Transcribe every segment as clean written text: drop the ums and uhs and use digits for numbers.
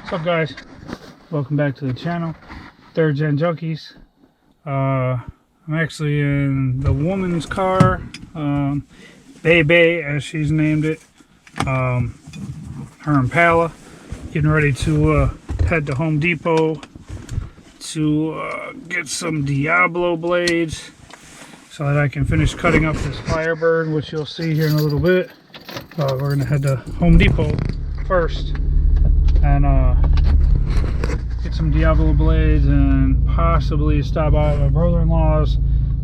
What's up, guys? Welcome back to the channel, Third Gen Junkies. I'm actually in the woman's car, Bebe as she's named it, her Impala, getting ready to head to Home Depot to get some Diablo blades so that I can finish cutting up this Firebird, which you'll see here in a little bit. We're going to head to Home Depot first and get some Diablo blades and possibly stop by my brother-in-law's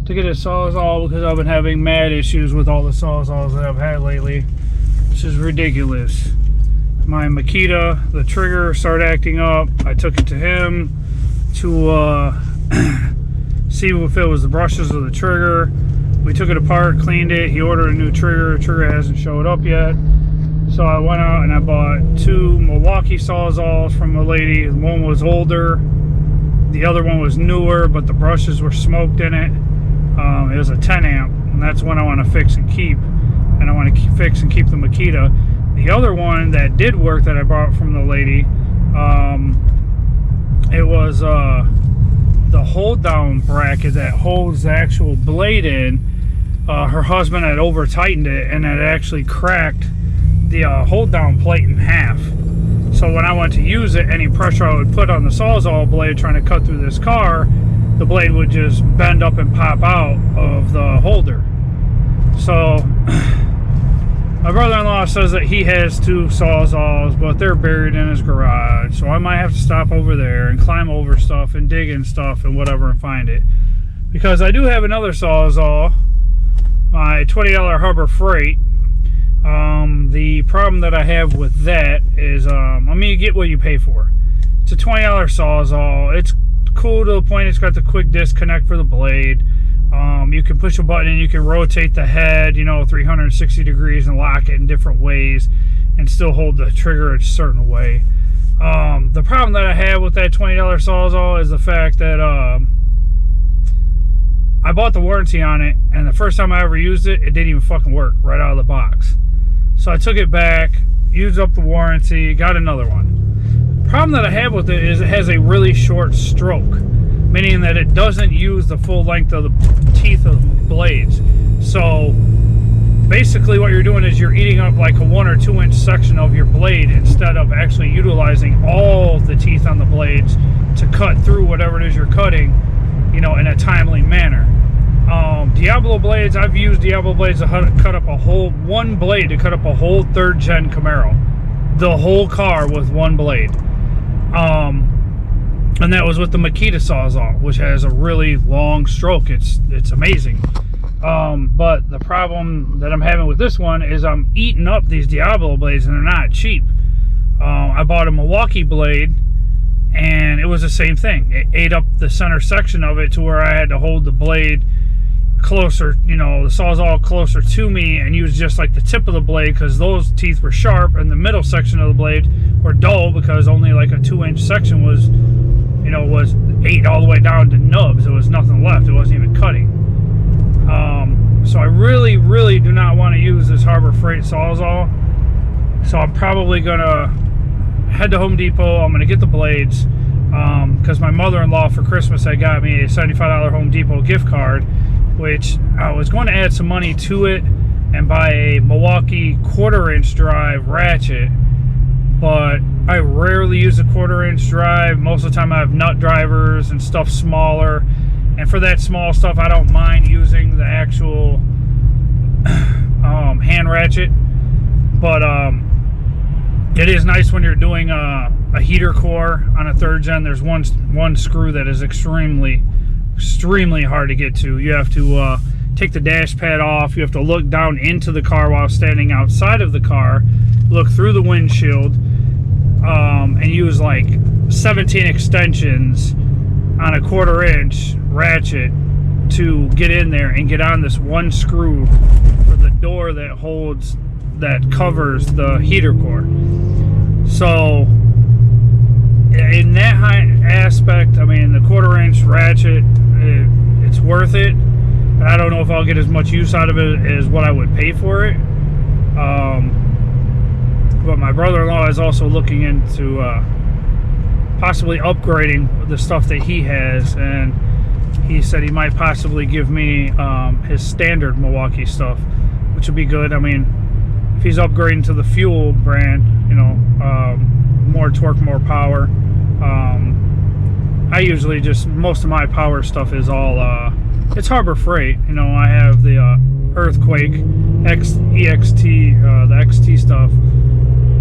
to get a sawzall, because I've been having mad issues with all the sawzalls that I've had lately, which is ridiculous. My Makita, the trigger, started acting up. I took it to him to see if it was the brushes or the trigger. We took it apart, cleaned it. He ordered a new trigger. Trigger hasn't showed up yet. So I went out and I bought two Milwaukee sawzalls from a lady. One was older, the other one was newer, but the brushes were smoked in it. It was a 10 amp, and that's one I want to fix and keep. And I want to fix and keep the Makita. The other one that did work that I bought from the lady, it was the hold down bracket that holds the actual blade in. Her husband had over tightened it and it actually cracked the hold down plate in half. So when I went to use it, any pressure I would put on the sawzall blade trying to cut through this car, the blade would just bend up and pop out of the holder. So my brother-in-law says that he has two sawzalls, but they're buried in his garage. So I might have to stop over there and climb over stuff and dig in stuff and whatever and find it. Because I do have another sawzall, my $20 Harbor Freight. The problem that I have with that is, I mean, you get what you pay for. It's a $20 sawzall. It's cool to the point it's got the quick disconnect for the blade. You can push a button and you can rotate the head, 360 degrees and lock it in different ways and still hold the trigger a certain way. The problem that I have with that $20 sawzall is the fact that I bought the warranty on it, and the first time I ever used it, it didn't even fucking work right out of the box. So I took it back, used up the warranty, got another one. The problem that I have with it is it has a really short stroke, meaning that it doesn't use the full length of the teeth of the blades. So basically what you're doing is you're eating up like a 1 or 2 inch section of your blade instead of actually utilizing all the teeth on the blades to cut through whatever it is you're cutting, in a timely manner. Diablo blades, I've used Diablo blades to cut up one blade to cut up a whole 3rd gen Camaro. The whole car with one blade. And that was with the Makita sawzall, which has a really long stroke. It's amazing. But the problem that I'm having with this one is I'm eating up these Diablo blades and they're not cheap. I bought a Milwaukee blade and it was the same thing. It ate up the center section of it to where I had to hold the blade closer, the sawzall closer to me and use just like the tip of the blade, because those teeth were sharp and the middle section of the blade were dull because only like a 2 inch section was ate all the way down to nubs. There was nothing left. It wasn't even cutting. So I really, really do not want to use this Harbor Freight sawzall. So I'm probably gonna head to Home Depot. I'm gonna get the blades because my mother-in-law for Christmas had got me a $75 Home Depot gift card, which I was going to add some money to it and buy a Milwaukee 1/4 inch drive ratchet, but I rarely use a 1/4 inch drive. Most of the time I have nut drivers and stuff smaller, and for that small stuff I don't mind using the actual hand ratchet. But it is nice when you're doing a heater core on a 3rd gen. There's one screw that is extremely hard to get to. You have to take the dash pad off. You have to look down into the car while standing outside of the car, look through the windshield, and use like 17 extensions on a 1/4 inch ratchet to get in there and get on this one screw for the door that covers the heater core. So in that aspect, I mean, the 1/4 inch ratchet, it's worth it. But I don't know if I'll get as much use out of it as what I would pay for it. But my brother-in-law is also looking into possibly upgrading the stuff that he has, and he said he might possibly give me his standard Milwaukee stuff, which would be good. I mean, if he's upgrading to the Fuel brand, you know, more torque, more power. I usually just, most of my power stuff is all, it's Harbor Freight. You know, I have the Earthquake EXT, the XT stuff,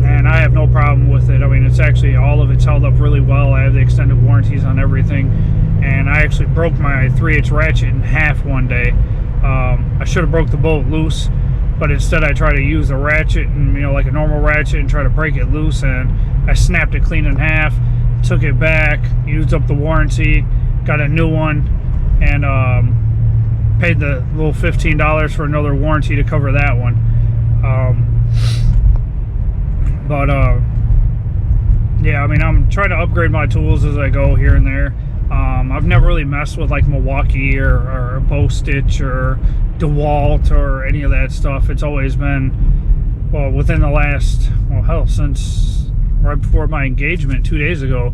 and I have no problem with it. I mean, it's actually, all of it's held up really well. I have the extended warranties on everything, and I actually broke my 3/8 ratchet in half one day. I should have broke the bolt loose, but instead I tried to use a ratchet, and, you know, like a normal ratchet, and try to break it loose, and I snapped it clean in half, took it back, used up the warranty, got a new one, and paid the little $15 for another warranty to cover that one. Yeah, I mean, I'm trying to upgrade my tools as I go here and there. I've never really messed with like Milwaukee or Bow Stitch or DeWalt or any of that stuff. It's always been, well, within the last, well, hell, since right before my engagement 2 days ago,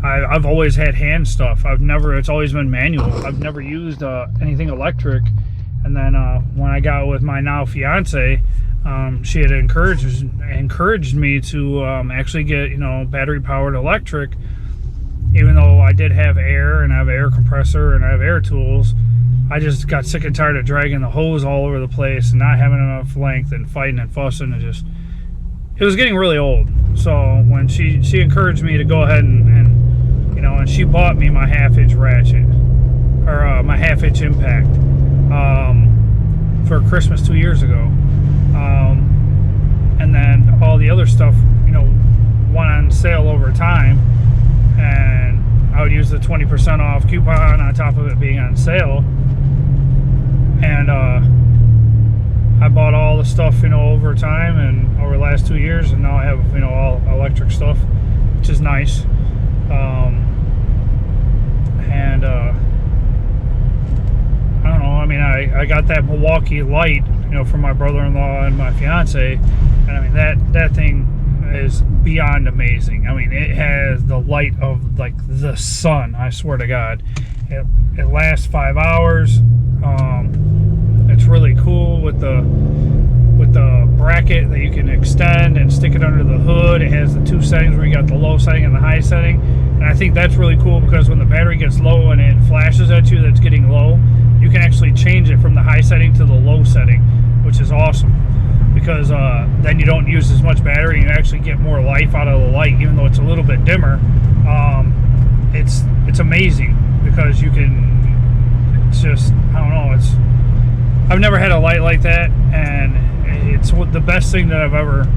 I've always had hand stuff. It's always been manual. I've never used anything electric. And then when I got with my now fiance, she had encouraged me to actually get, you know, battery powered electric. Even though I did have air, and I have an air compressor, and I have air tools, I just got sick and tired of dragging the hose all over the place and not having enough length and fighting and fussing, and just, it was getting really old. So when she encouraged me to go ahead and you know, and she bought me my 1/2 inch ratchet, or my 1/2 inch impact, for Christmas 2 years ago. And then all the other stuff, you know, went on sale over time, and I would use the 20% off coupon on top of it being on sale. And I bought all the stuff, you know, over time and over the last 2 years, and now I have, you know, all electric stuff, which is nice. I don't know, I mean, I got that Milwaukee light, you know, from my brother-in-law and my fiance, and I mean, that thing is beyond amazing. I mean, it has the light of like the sun, I swear to God. It lasts 5 hours. It's really cool with the bracket that you can extend and stick it under the hood. It has the 2 settings where you got the low setting and the high setting, and I think that's really cool because when the battery gets low and it flashes at you that's getting low, you can actually change it from the high setting to the low setting, which is awesome, because then you don't use as much battery and you actually get more life out of the light, even though it's a little bit dimmer. It's amazing because you can, it's just, I don't know, I've never had a light like that, and it's the best thing that I've ever,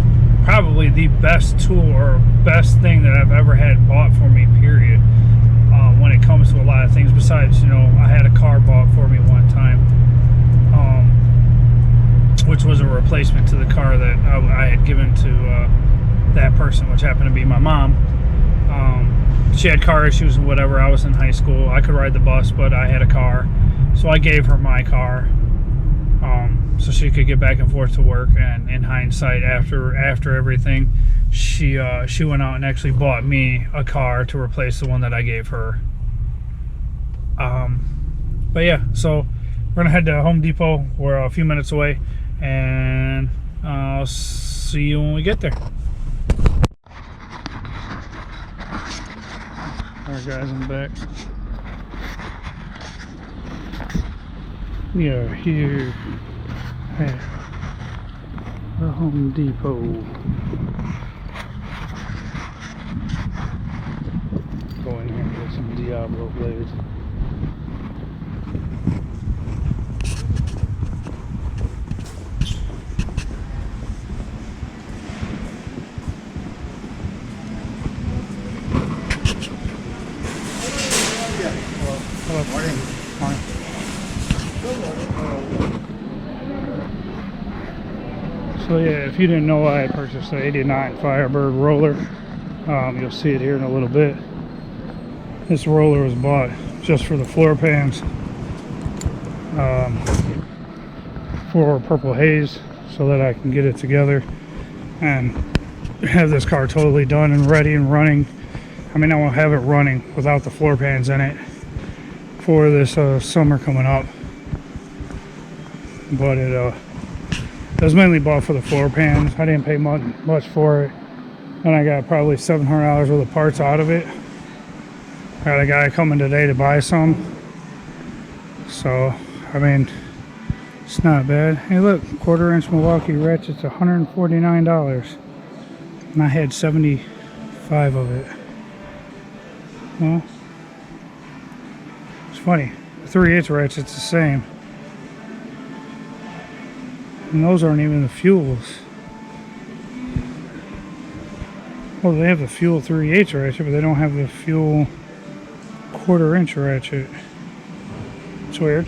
probably the best tool or best thing that I've ever had bought for me, period, when it comes to a lot of things. Besides, you know, I had a car bought for me one time, which was a replacement to the car that I had given to that person, which happened to be my mom. She had car issues and whatever. I was in high school. I could ride the bus, but I had a car, so I gave her my car, so she could get back and forth to work. And in hindsight, after everything, she went out and actually bought me a car to replace the one that I gave her. But yeah, so we're gonna head to Home Depot. We're a few minutes away, and I'll see you when we get there. Alright guys, I'm back. We are here at the Home Depot. Go in here and get some Diablo blades. Morning. Morning. So yeah, if you didn't know, I purchased an '89 Firebird roller. You'll see it here in a little bit. This roller was bought just for the floor pans, for Purple Haze, so that I can get it together and have this car totally done and ready and running I mean, I will have it running without the floor pans in it for this summer coming up. But it was mainly bought for the floor pans. I didn't pay much for it, and I got probably $700 worth of parts out of it. I got a guy coming today to buy some, so I mean, it's not bad. Hey, look, 1/4 inch Milwaukee ratchet's $149, and I had 75 of it. Well, it's funny. The 3/8 ratchet's the same. And those aren't even the fuels. Well, they have the fuel 3/8 ratchet, but they don't have the fuel 1/4 inch ratchet. It's weird.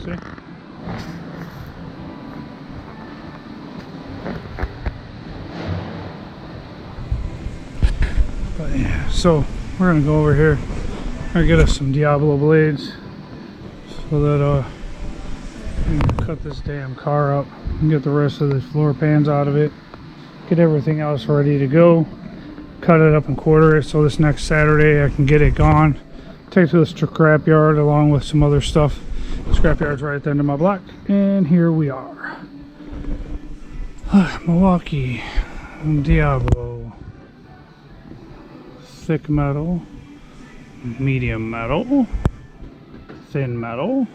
See? But yeah, so we're gonna go over here and get us some Diablo blades so that we can cut this damn car up and get the rest of the floor pans out of it, get everything else ready to go, cut it up and quarter it so this next Saturday I can get it gone, take it to the scrap yard along with some other stuff. The scrap yard's right at the end of my block, and here we are. Milwaukee Diablo, thick metal, medium metal, thin metal.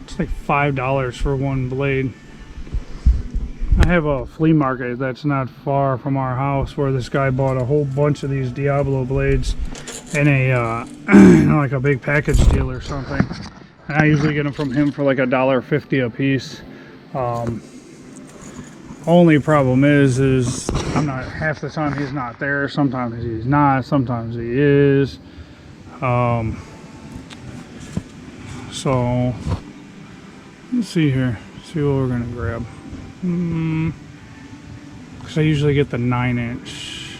It's like $5 for one blade. I have a flea market that's not far from our house where this guy bought a whole bunch of these Diablo blades in a like a big package deal or something. And I usually get them from him for like $1.50 a piece. Only problem is I'm not, half the time he's not there. Sometimes he's not. Sometimes he is. So let's see here. See what we're gonna grab. Because I usually get the 9-inch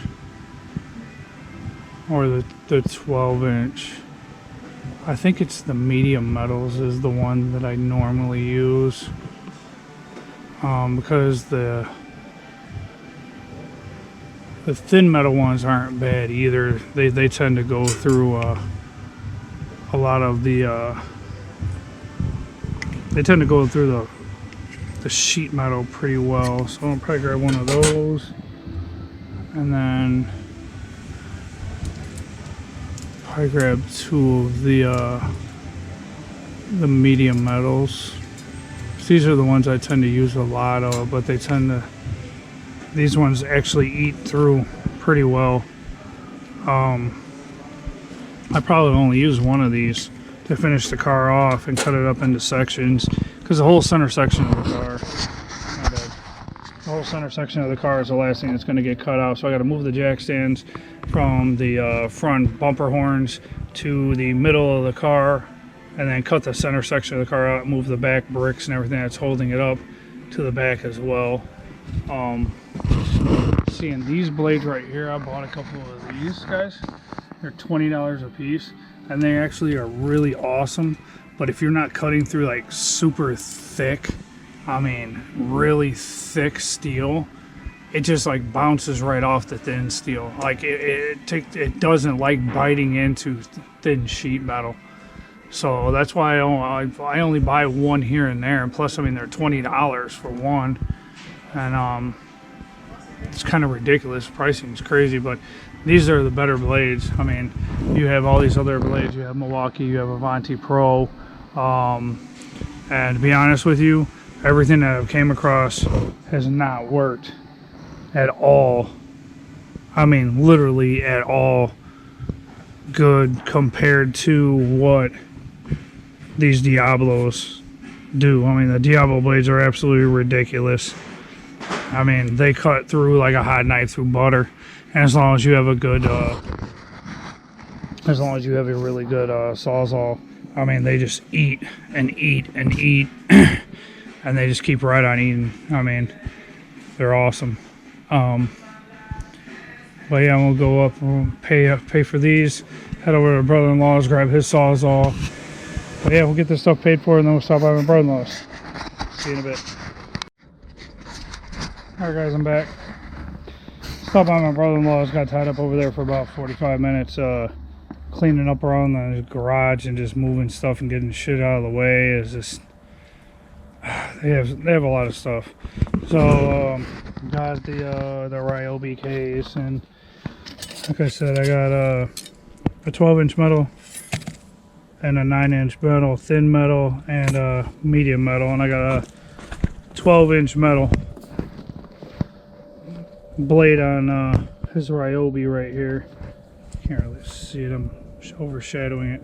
or the 12-inch. I think it's the medium metals is the one that I normally use, because the thin metal ones aren't bad either. They tend to go through a lot of the they tend to go through the sheet metal pretty well, so I'll probably grab one of those, and then probably grab 2 of the medium metals. These are the ones I tend to use a lot of, but these ones actually eat through pretty well. I probably only use one of these to finish the car off and cut it up into sections, because the whole center section of the car, the whole center section of the car is the last thing that's going to get cut out. So I got to move the jack stands from the front bumper horns to the middle of the car, and then cut the center section of the car out, move the back bricks and everything that's holding it up to the back as well. Seeing these blades right here, I bought a couple of these guys. They're $20 a piece, and they actually are really awesome. But if you're not cutting through like super thick, I mean really thick steel, it just like bounces right off the thin steel. Like it doesn't like biting into thin sheet metal. So that's why I only buy one here and there. And plus, I mean, they're $20 for one, and it's kind of ridiculous. Pricing is crazy, but these are the better blades. I mean, you have all these other blades. You have Milwaukee, you have Avanti Pro, and to be honest with you, everything that I've came across has not worked at all. I mean, literally at all good compared to what these Diablos do. I mean, the Diablo blades are absolutely ridiculous. I mean, they cut through like a hot knife through butter. And as long as you have a good, as long as you have a really good sawzall, I mean, they just eat and eat and eat, and they just keep right on eating. I mean, they're awesome. But yeah, we'll go up and pay for these. Head over to brother-in-law's, grab his sawzall. But yeah, we'll get this stuff paid for, and then we'll stop by my brother-in-law's. See you in a bit. Alright guys, I'm back. Stopped by my brother-in-law's, got tied up over there for about 45 minutes cleaning up around the garage and just moving stuff and getting shit out of the way. It's just they have a lot of stuff. So got the Ryobi case, and like I said, I got a 12-inch metal and a 9-inch metal, thin metal, and a medium metal, and I got a 12-inch metal blade on his Ryobi right here. Can't really see it, I'm overshadowing it.